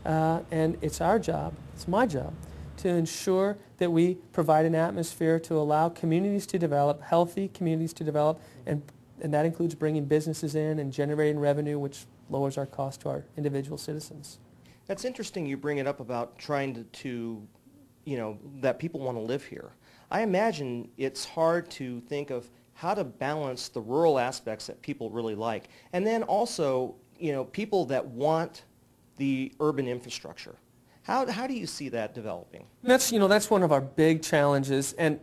and it's our job, it's my job, to ensure that we provide an atmosphere to allow communities to develop, healthy communities to develop, and that includes bringing businesses in and generating revenue, which lowers our cost to our individual citizens. That's interesting you bring it up about trying to that people want to live here. I imagine it's hard to think of how to balance the rural aspects that people really like, and then also, people that want the urban infrastructure. How do you see that developing? That's one of our big challenges, and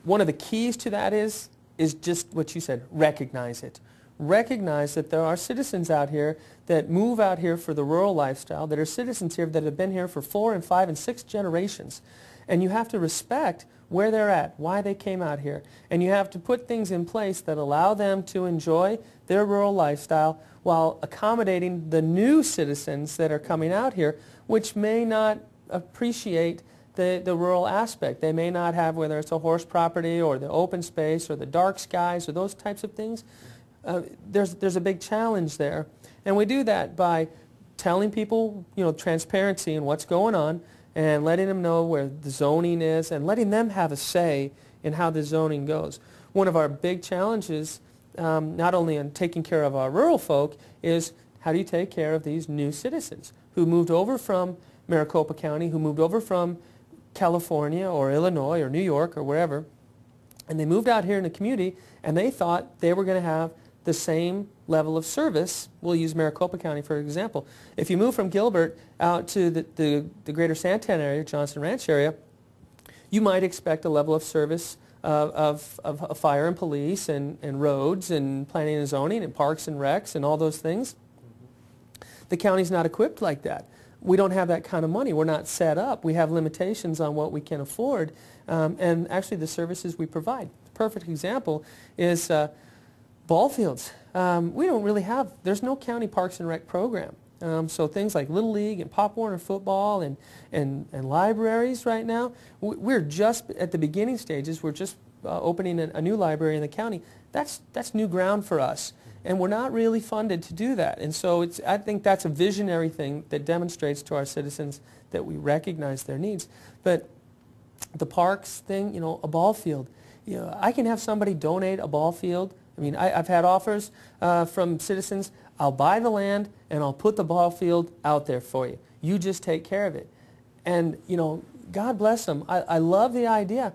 one of the keys to that is just what you said, recognize it. Recognize that there are citizens out here that move out here for the rural lifestyle, that are citizens here that have been here for 4 and 5 and 6 generations. And you have to respect where they're at, why they came out here. And you have to put things in place that allow them to enjoy their rural lifestyle while accommodating the new citizens that are coming out here, which may not appreciate the rural aspect. They may not have, whether it's a horse property or the open space or the dark skies or those types of things. There's a big challenge there. And we do that by telling people, transparency and what's going on, and letting them know where the zoning is and letting them have a say in how the zoning goes. One of our big challenges, not only in taking care of our rural folk, is how do you take care of these new citizens who moved over from Maricopa County, who moved over from California or Illinois or New York or wherever, and they moved out here in the community and they thought they were going to have the same level of service. We'll use Maricopa County for example. If you move from Gilbert out to the greater Santana area, Johnson Ranch area, you might expect a level of service of fire and police and roads and planning and zoning and parks and recs and all those things. The county's not equipped like that. We don't have that kind of money. We're not set up. We have limitations on what we can afford and actually the services we provide. A perfect example is ball fields. We don't really have, there's no county parks and rec program. So things like Little League and Pop Warner football and libraries right now, we're just at the beginning stages. We're just opening a new library in the county. That's new ground for us. And we're not really funded to do that. And so I think that's a visionary thing that demonstrates to our citizens that we recognize their needs. But the parks thing, a ball field. I can have somebody donate a ball field. I mean, I've had offers from citizens, I'll buy the land and I'll put the ball field out there for you. You just take care of it. And, God bless them. I love the idea.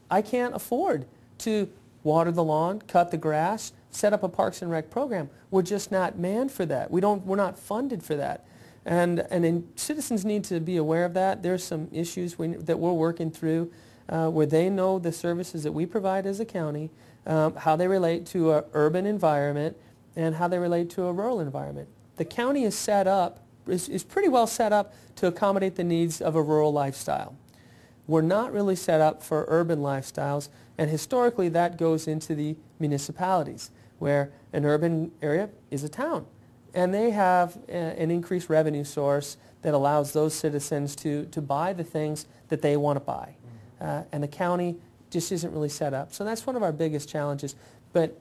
I can't afford to water the lawn, cut the grass, set up a Parks and Rec program. We're just not manned for that. We're not funded for that. And citizens need to be aware of that. There's some issues that we're working through where they know the services that we provide as a county, how they relate to an urban environment, and how they relate to a rural environment. The county is set up, is pretty well set up to accommodate the needs of a rural lifestyle. We're not really set up for urban lifestyles, and historically that goes into the municipalities, where an urban area is a town. And they have an increased revenue source that allows those citizens to buy the things that they want to buy. And the county just isn't really set up. So that's one of our biggest challenges. But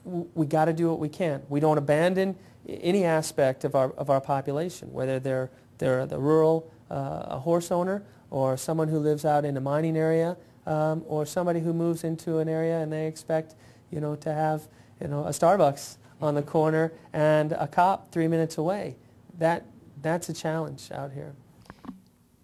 we got to do what we can. We don't abandon any aspect of our population, whether they're the rural a horse owner, or someone who lives out in a mining area, or somebody who moves into an area and they expect, to have, a Starbucks on the corner and a cop 3 minutes away. That's a challenge out here.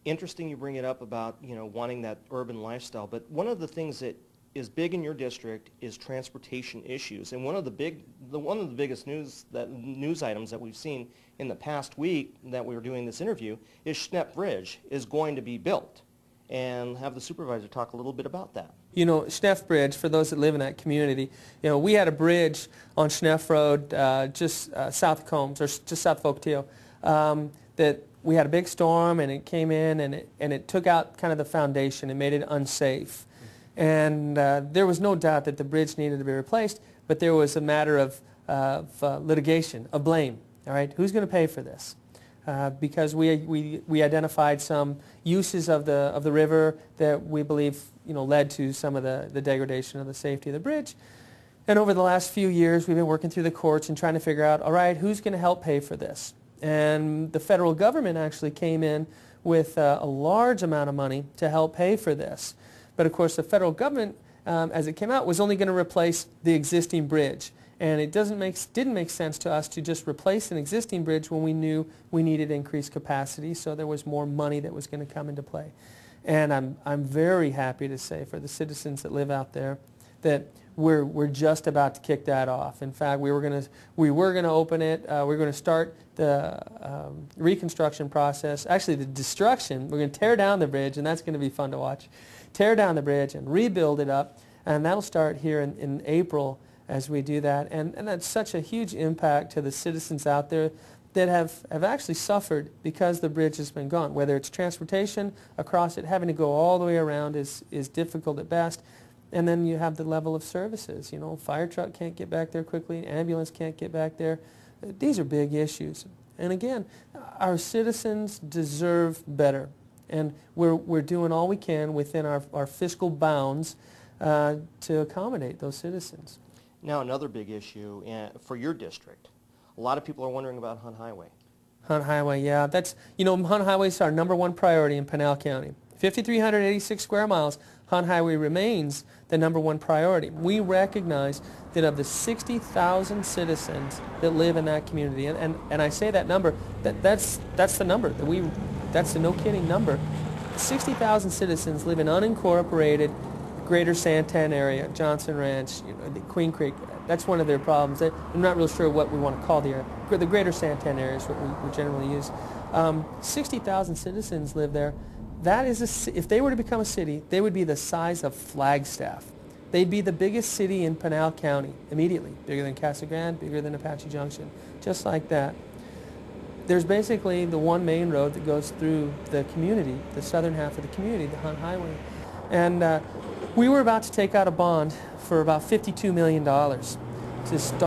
Interesting you bring it up about, wanting that urban lifestyle, but one of the things that is big in your district is transportation issues. And one of the biggest news items that we've seen in the past week that we were doing this interview is Schnepp Bridge is going to be built. And have the supervisor talk a little bit about that. Schnepp Bridge, for those that live in that community, we had a bridge on Schnepp Road just south of Combs, or just south of Ocotillo, that we had a big storm and it came in and it took out kind of the foundation and made it unsafe. And there was no doubt that the bridge needed to be replaced, but there was a matter of litigation, of blame. All right, who's going to pay for this? Because we identified some uses of the river that we believe led to some of the degradation of the safety of the bridge. And over the last few years, we've been working through the courts and trying to figure out, all right, who's going to help pay for this? And the federal government actually came in with a large amount of money to help pay for this. But of course the federal government, as it came out, was only going to replace the existing bridge. And it didn't make sense to us to just replace an existing bridge when we knew we needed increased capacity, so there was more money that was going to come into play. And I'm very happy to say for the citizens that live out there that we're just about to kick that off. In fact, we were going to open it. We're going to start the reconstruction process. Actually, the destruction. We're going to tear down the bridge, and that's going to be fun to watch. Tear down the bridge and rebuild it up, and that'll start here in April as we do that. And that's such a huge impact to the citizens out there that have actually suffered because the bridge has been gone. Whether it's transportation across it, having to go all the way around is difficult at best. And then you have the level of services. You know, fire truck can't get back there quickly, ambulance can't get back there. These are big issues. And again, our citizens deserve better. And we're doing all we can within our fiscal bounds to accommodate those citizens. Now another big issue for your district. A lot of people are wondering about Hunt Highway. Hunt Highway, yeah. That's, you know, Hunt Highway is our #1 priority in Pinal County. 5,386 square miles, Hunt Highway remains the #1 priority. We recognize that of the 60,000 citizens that live in that community, and I say that number, that's the number, that's the no kidding number. 60,000 citizens live in unincorporated Greater Santan area, Johnson Ranch, you know, the Queen Creek. That's one of their problems. I'm not real sure what we want to call the area. The Greater Santan area is what we generally use. 60,000 citizens live there. That is if they were to become a city, they would be the size of Flagstaff. They'd be the biggest city in Pinal County immediately, bigger than Casa Grande, bigger than Apache Junction, just like that. There's basically the one main road that goes through the community, the southern half of the community, the Hunt Highway. And we were about to take out a bond for about $52 million to start